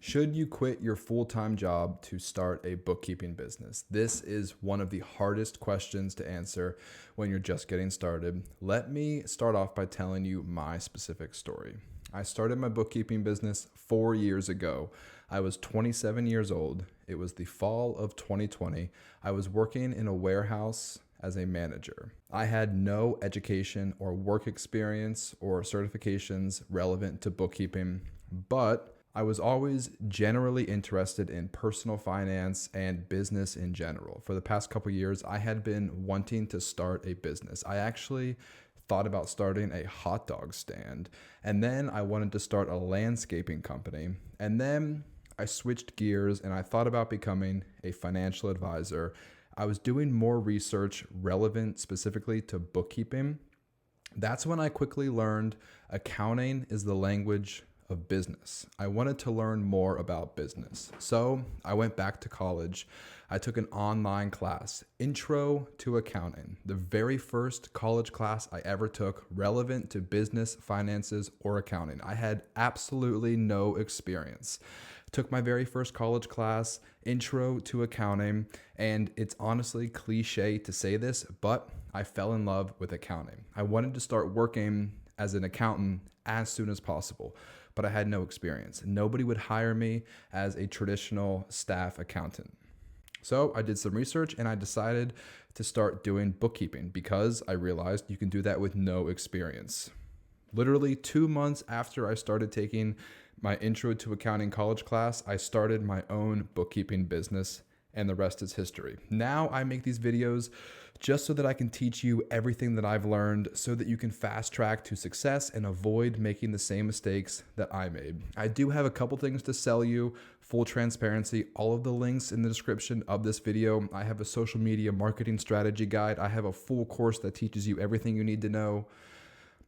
Should you quit your full-time job to start a bookkeeping business? This is one of the hardest questions to answer when you're just getting started. Let me start off by telling you my specific story. I started my bookkeeping business 4 years ago. I was 27 years old. It was the fall of 2020. I was working in a warehouse as a manager. I had no education or work experience or certifications relevant to bookkeeping, but I was always generally interested in personal finance and business in general. For the past couple years, I had been wanting to start a business. I actually thought about starting a hot dog stand, and then I wanted to start a landscaping company, and then I switched gears and I thought about becoming a financial advisor. I was doing more research relevant specifically to bookkeeping. That's when I quickly learned accounting is the language of business. I wanted to learn more about business. So I went back to college. I took an online class, Intro to Accounting, the very first college class I ever took relevant to business, finances, or accounting. I had absolutely no experience. Took my very first college class, Intro to Accounting, and it's honestly cliche to say this, but I fell in love with accounting. I wanted to start working as an accountant as soon as possible, but I had no experience. Nobody would hire me as a traditional staff accountant. So I did some research and I decided to start doing bookkeeping because I realized you can do that with no experience. Literally 2 months after I started taking my Intro to Accounting college class, I started my own bookkeeping business, and the rest is history. Now I make these videos just so that I can teach you everything that I've learned so that you can fast track to success and avoid making the same mistakes that I made. I do have a couple things to sell you, full transparency, all of the links in the description of this video. I have a social media marketing strategy guide. I have a full course that teaches you everything you need to know.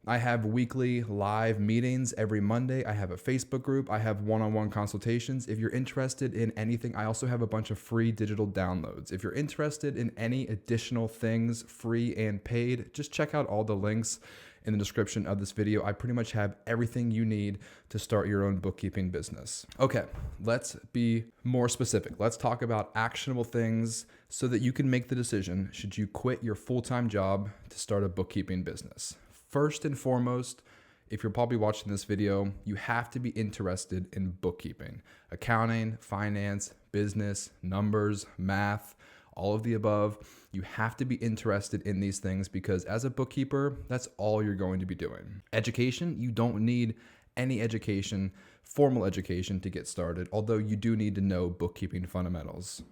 I have weekly live meetings every Monday. I have a Facebook group. I have one-on-one consultations. If you're interested in anything, I also have a bunch of free digital downloads. If you're interested in any additional things, free and paid, just check out all the links in the description of this video. I pretty much have everything you need to start your own bookkeeping business. Okay, let's be more specific. Let's talk about actionable things so that you can make the decision should you quit your full-time job to start a bookkeeping business. First and foremost, if you're probably watching this video, you have to be interested in bookkeeping, accounting, finance, business, numbers, math, all of the above. You have to be interested in these things because as a bookkeeper, that's all you're going to be doing. Education, you don't need any education, formal education to get started, although you do need to know bookkeeping fundamentals.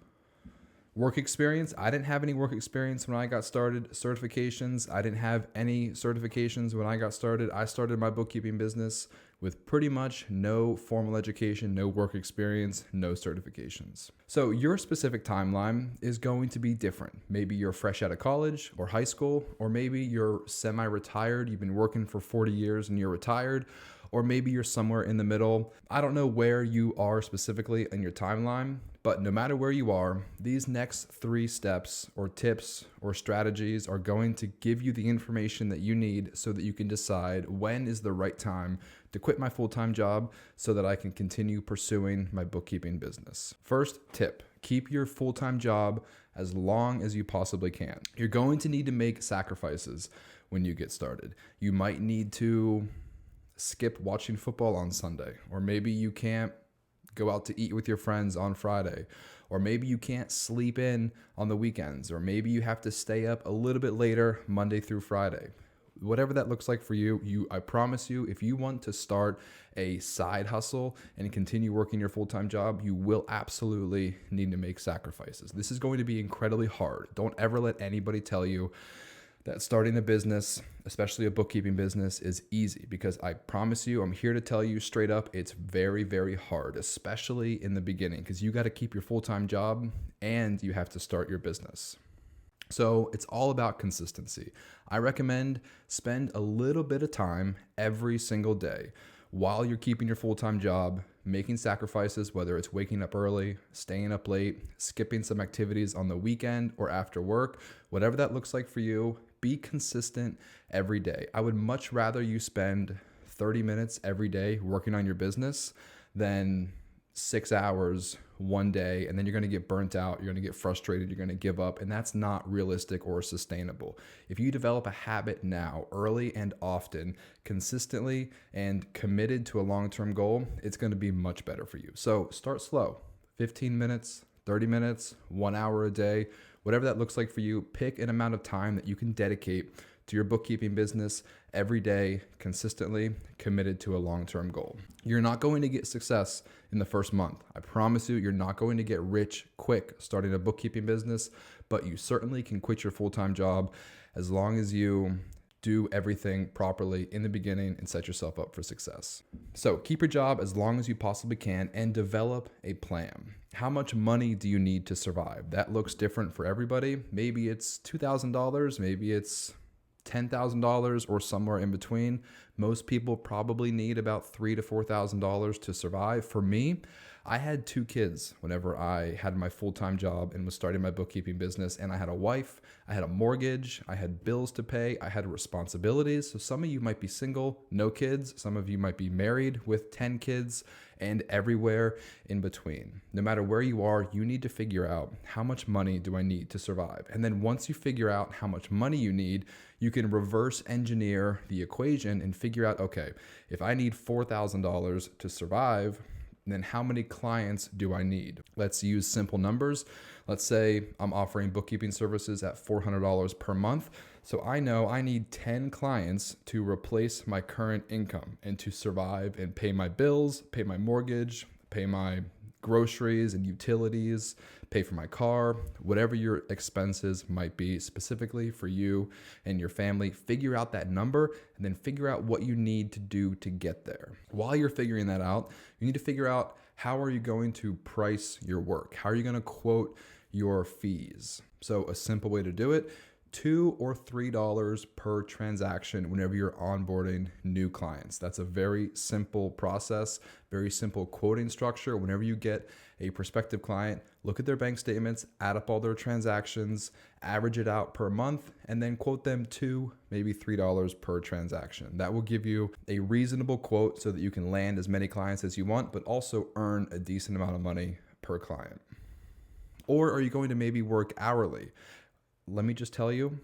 Work experience, I didn't have any work experience when I got started. Certifications, I didn't have any certifications when I got started. I started my bookkeeping business with pretty much no formal education, no work experience, no certifications. So your specific timeline is going to be different. Maybe you're fresh out of college or high school, or maybe you're semi-retired, you've been working for 40 years and you're retired, or maybe you're somewhere in the middle. I don't know where you are specifically in your timeline, but no matter where you are, these next 3 steps or tips or strategies are going to give you the information that you need so that you can decide when is the right time to quit my full-time job so that I can continue pursuing my bookkeeping business. First tip, keep your full-time job as long as you possibly can. You're going to need to make sacrifices when you get started. You might need to skip watching football on Sunday, or maybe you can't go out to eat with your friends on Friday, or maybe you can't sleep in on the weekends, or maybe you have to stay up a little bit later Monday through Friday. Whatever that looks like for you, I promise you, if you want to start a side hustle and continue working your full-time job, you will absolutely need to make sacrifices. This is going to be incredibly hard. Don't ever let anybody tell you that starting a business, especially a bookkeeping business, is easy, because I promise you, I'm here to tell you straight up, it's very, very hard, especially in the beginning, because you got to keep your full-time job and you have to start your business. So it's all about consistency. I recommend spend a little bit of time every single day while you're keeping your full-time job, making sacrifices, whether it's waking up early, staying up late, skipping some activities on the weekend or after work, whatever that looks like for you. Be consistent every day. I would much rather you spend 30 minutes every day working on your business than 6 hours one day, and then you're going to get burnt out, you're going to get frustrated, you're going to give up, and that's not realistic or sustainable. If you develop a habit now, early and often, consistently and committed to a long-term goal, it's going to be much better for you. So start slow, 15 minutes, 30 minutes, 1 hour a day, whatever that looks like for you. Pick an amount of time that you can dedicate to your bookkeeping business every day, consistently committed to a long-term goal. You're not going to get success in the first month. I promise you, you're not going to get rich quick starting a bookkeeping business, but you certainly can quit your full-time job as long as you do everything properly in the beginning and set yourself up for success. So keep your job as long as you possibly can and develop a plan. How much money do you need to survive? That looks different for everybody. Maybe it's $2,000, maybe it's $10,000 or somewhere in between. Most people probably need about $3,000 to $4,000 to survive. For me, I had 2 kids whenever I had my full-time job and was starting my bookkeeping business, and I had a wife, I had a mortgage, I had bills to pay, I had responsibilities. So some of you might be single, no kids, some of you might be married with 10 kids, and everywhere in between. No matter where you are, you need to figure out, how much money do I need to survive? And then once you figure out how much money you need, you can reverse engineer the equation and figure out, okay, if I need $4,000 to survive, then how many clients do I need? Let's use simple numbers. Let's say I'm offering bookkeeping services at $400 per month. So I know I need 10 clients to replace my current income and to survive and pay my bills, pay my mortgage, pay my groceries and utilities, pay for my car, whatever your expenses might be specifically for you and your family. Figure out that number and then figure out what you need to do to get there. While you're figuring that out, you need to figure out, how are you going to price your work? How are you going to quote your fees? So a simple way to do it, $2 or $3 per transaction whenever you're onboarding new clients. That's a very simple process, very simple quoting structure. Whenever you get a prospective client, look at their bank statements, add up all their transactions, average it out per month, and then quote them $2, maybe $3 per transaction. That will give you a reasonable quote so that you can land as many clients as you want, but also earn a decent amount of money per client. Or are you going to maybe work hourly? Let me just tell you,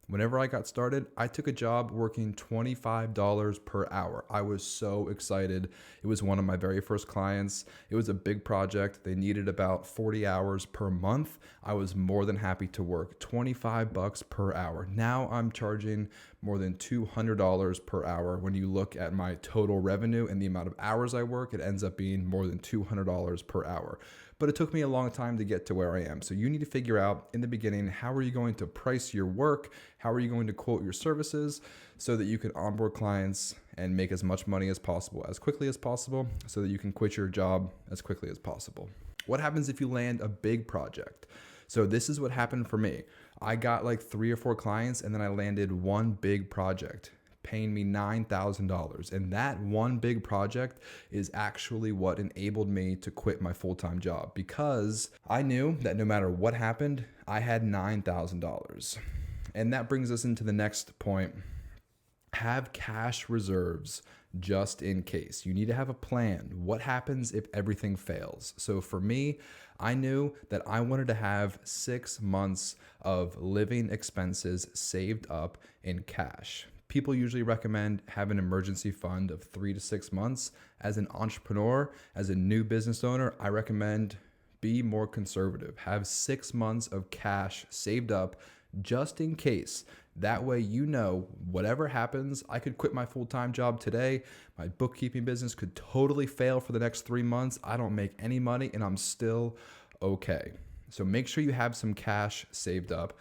whenever I got started, I took a job working $25 per hour. I was so excited. It was one of my very first clients. It was a big project. They needed about 40 hours per month. I was more than happy to work $25 per hour. Now I'm charging more than $200 per hour. When you look at my total revenue and the amount of hours I work, it ends up being more than $200 per hour. But it took me a long time to get to where I am. So you need to figure out in the beginning, how are you going to price your work? How are you going to quote your services so that you can onboard clients and make as much money as possible, as quickly as possible, so that you can quit your job as quickly as possible? What happens if you land a big project? So this is what happened for me. I got like 3 or 4 clients, and then I landed one big project paying me $9,000. And that one big project is actually what enabled me to quit my full-time job, because I knew that no matter what happened, I had $9,000. And that brings us into the next point. Have cash reserves just in case. You need to have a plan. What happens if everything fails? So for me, I knew that I wanted to have 6 months of living expenses saved up in cash. People usually recommend have an emergency fund of 3 to 6 months. As an entrepreneur, as a new business owner, I recommend be more conservative. Have 6 months of cash saved up just in case. That way, you know, whatever happens, I could quit my full-time job today. My bookkeeping business could totally fail for the next 3 months. I don't make any money and I'm still okay. So make sure you have some cash saved up,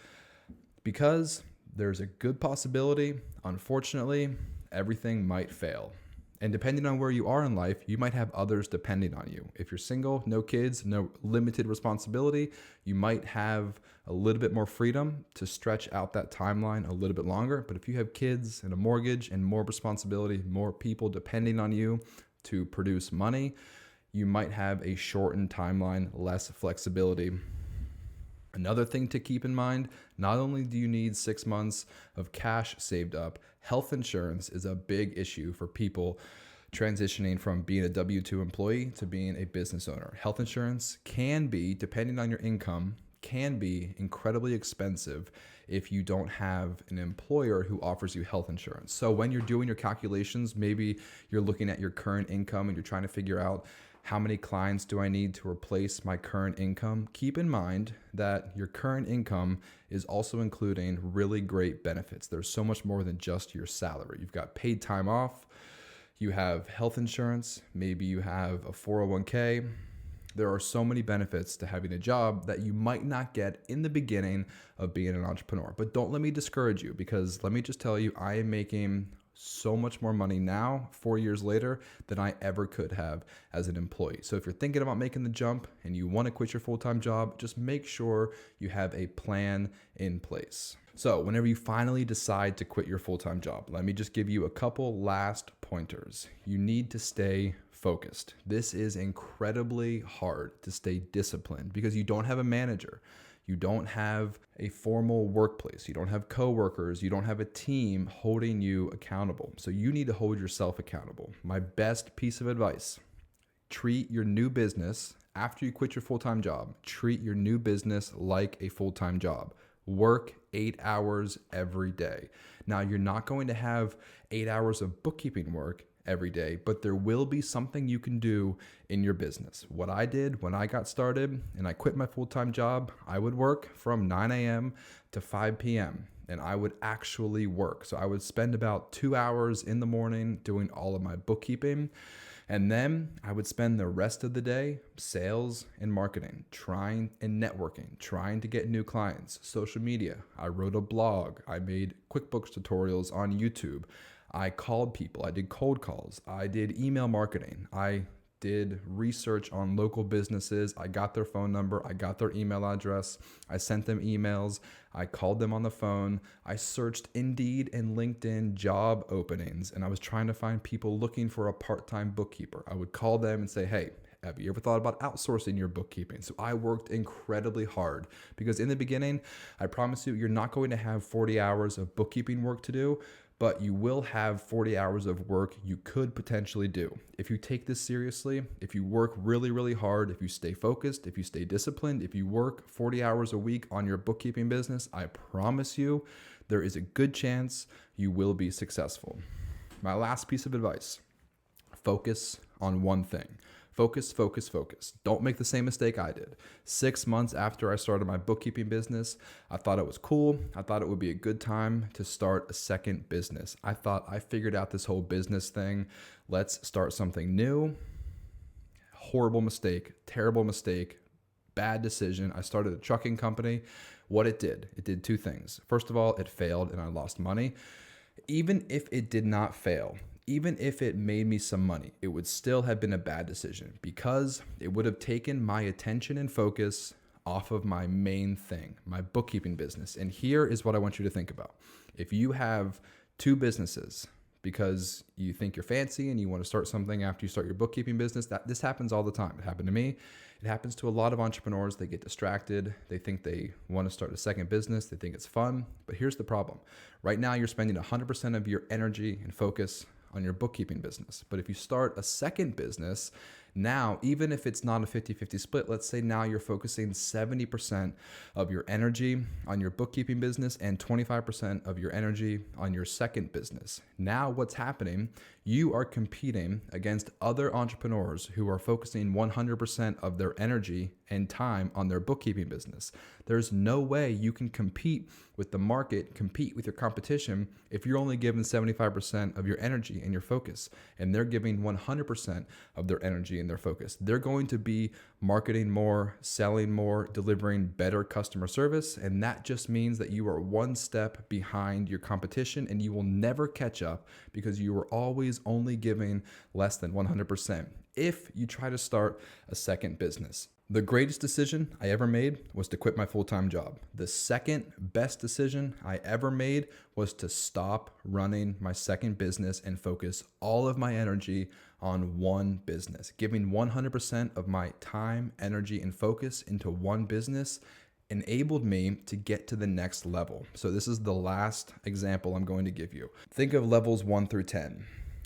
because there's a good possibility, unfortunately, everything might fail. And depending on where you are in life, you might have others depending on you. If you're single, no kids, no limited responsibility, you might have a little bit more freedom to stretch out that timeline a little bit longer. But if you have kids and a mortgage and more responsibility, more people depending on you to produce money, you might have a shortened timeline, less flexibility. Another thing to keep in mind, not only do you need 6 months of cash saved up, health insurance is a big issue for people transitioning from being a W-2 employee to being a business owner. Health insurance can be, depending on your income, can be incredibly expensive if you don't have an employer who offers you health insurance. So when you're doing your calculations, maybe you're looking at your current income and you're trying to figure out how many clients do I need to replace my current income? Keep in mind that your current income is also including really great benefits. There's so much more than just your salary. You've got paid time off, you have health insurance, maybe you have a 401k. There are so many benefits to having a job that you might not get in the beginning of being an entrepreneur. But don't let me discourage you, because let me just tell you, I am making so much more money now, 4 years later, than I ever could have as an employee. So if you're thinking about making the jump and you want to quit your full-time job, just make sure you have a plan in place. So whenever you finally decide to quit your full-time job, let me just give you a couple last pointers. You need to stay focused. This is incredibly hard to stay disciplined because you don't have a manager. You don't have a formal workplace. You don't have coworkers. You don't have a team holding you accountable. So you need to hold yourself accountable. My best piece of advice: treat your new business after you quit your full-time job. Treat your new business like a full-time job. Work 8 hours every day. Now, you're not going to have 8 hours of bookkeeping work every day, but there will be something you can do in your business. What I did when I got started and I quit my full-time job, I would work from 9 a.m. to 5 p.m. and I would actually work. So I would spend about 2 hours in the morning doing all of my bookkeeping. And then I would spend the rest of the day sales and marketing, trying and networking, trying to get new clients, social media. I wrote a blog. I made QuickBooks tutorials on YouTube. I called people. I did cold calls. I did email marketing. I did research on local businesses. I got their phone number. I got their email address. I sent them emails. I called them on the phone. I searched Indeed and LinkedIn job openings, and I was trying to find people looking for a part-time bookkeeper. I would call them and say, hey, have you ever thought about outsourcing your bookkeeping? So I worked incredibly hard because in the beginning, I promise you, you're not going to have 40 hours of bookkeeping work to do, but you will have 40 hours of work you could potentially do. If you take this seriously, if you work really, really hard, if you stay focused, if you stay disciplined, if you work 40 hours a week on your bookkeeping business, I promise you, there is a good chance you will be successful. My last piece of advice: focus on one thing. Focus, focus, focus. Don't make the same mistake I did. 6 months after I started my bookkeeping business, I thought it was cool. I thought it would be a good time to start a second business. I thought I figured out this whole business thing. Let's start something new. Horrible mistake, terrible mistake, bad decision. I started a trucking company. What it did two things. First of all, it failed and I lost money. Even if it did not fail, even if it made me some money, it would still have been a bad decision because it would have taken my attention and focus off of my main thing, my bookkeeping business. And here is what I want you to think about. If you have two businesses because you think you're fancy and you want to start something after you start your bookkeeping business, this happens all the time. It happened to me. It happens to a lot of entrepreneurs. They get distracted. They think they want to start a second business. They think it's fun. But here's the problem. Right now, you're spending 100% of your energy and focus on your bookkeeping business. But if you start a second business, now, even if it's not a 50-50 split, let's say now you're focusing 70% of your energy on your bookkeeping business and 25% of your energy on your second business. Now what's happening, you are competing against other entrepreneurs who are focusing 100% of their energy and time on their bookkeeping business. There's no way you can compete with the market, compete with your competition if you're only giving 75% of your energy and your focus, and they're giving 100% of their energy and their focus. They're going to be marketing more, selling more, delivering better customer service, and that just means that you are one step behind your competition and you will never catch up because you are always only giving less than 100% if you try to start a second business. The greatest decision I ever made was to quit my full-time job. The second best decision I ever made was to stop running my second business and focus all of my energy on one business. Giving 100% of my time, energy, and focus into one business enabled me to get to the next level. So this is the last example I'm going to give you. Think of levels 1 through 10.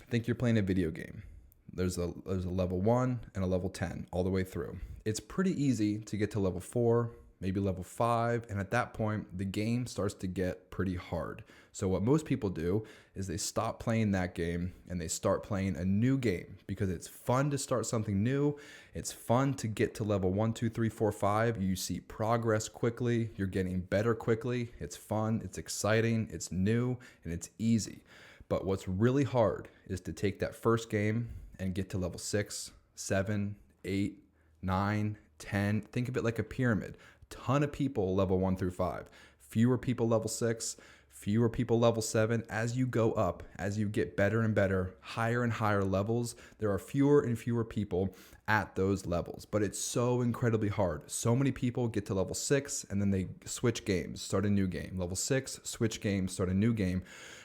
Think you're playing a video game. There's a level 1 and a level 10 all the way through. It's pretty easy to get to level 4, maybe level 5, and at that point, the game starts to get pretty hard. So what most people do is they stop playing that game and they start playing a new game because it's fun to start something new. It's fun to get to level 1, 2, 3, 4, 5. You see progress quickly. You're getting better quickly. It's fun. It's exciting. It's new and it's easy. But what's really hard is to take that first game and get to level 6, 7, 8, 9, 10. Think of it like a pyramid. A ton of people level 1 through 5. Fewer people level 6. Fewer people level 7. As you go up, as you get better and better, higher and higher levels, there are fewer and fewer people at those levels. But it's so incredibly hard. So many people get to level 6 and then they switch games, start a new game. Level 6, switch games, start a new game,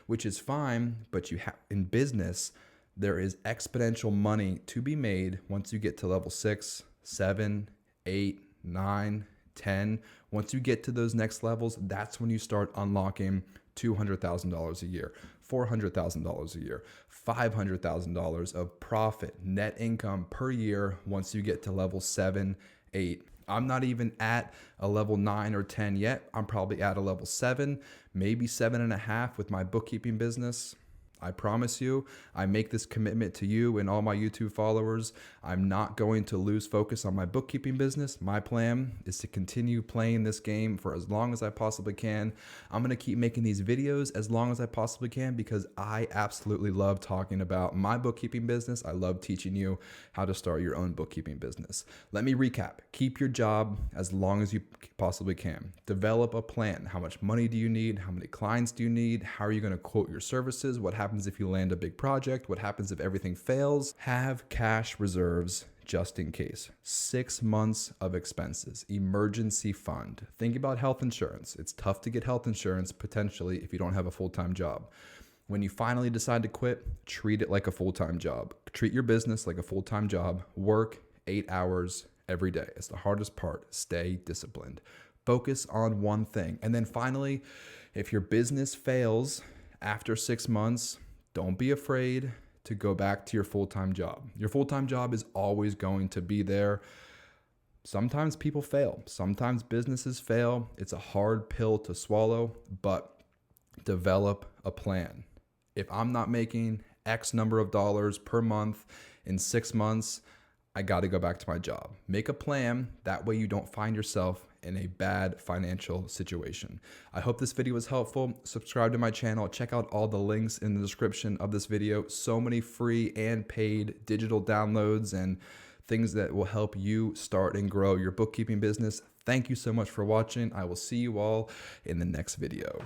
which is fine. But in business, there is exponential money to be made once you get to level 6, 7, 8, 9, 10. Once you get to those next levels, that's when you start unlocking $200,000 a year, $400,000 a year, $500,000 of profit, net income per year once you get to level 7, 8. I'm not even at a level 9 or 10 yet. I'm probably at a level 7, maybe 7.5 with my bookkeeping business. I promise you, I make this commitment to you and all my YouTube followers. I'm not going to lose focus on my bookkeeping business. My plan is to continue playing this game for as long as I possibly can. I'm going to keep making these videos as long as I possibly can because I absolutely love talking about my bookkeeping business. I love teaching you how to start your own bookkeeping business. Let me recap. Keep your job as long as you possibly can. Develop a plan. How much money do you need? How many clients do you need? How are you going to quote your services? What happens if you land a big project? What happens if everything fails? Have cash reserves just in case. 6 months of expenses, emergency fund. Think about health insurance. It's tough to get health insurance potentially if you don't have a full-time job. When you finally decide to quit, treat it like a full-time job. Treat your business like a full-time job. Work 8 hours every day. It's the hardest part. Stay disciplined. Focus on one thing. And then finally, if your business fails after 6 months, don't be afraid to go back to your full-time job. Your full-time job is always going to be there. Sometimes people fail. Sometimes businesses fail. It's a hard pill to swallow, but develop a plan. If I'm not making X number of dollars per month in 6 months, I got to go back to my job. Make a plan. That way you don't find yourself in a bad financial situation. I hope this video was helpful. Subscribe to my channel. Check out all the links in the description of this video. So many free and paid digital downloads and things that will help you start and grow your bookkeeping business. Thank you so much for watching. I will see you all in the next video.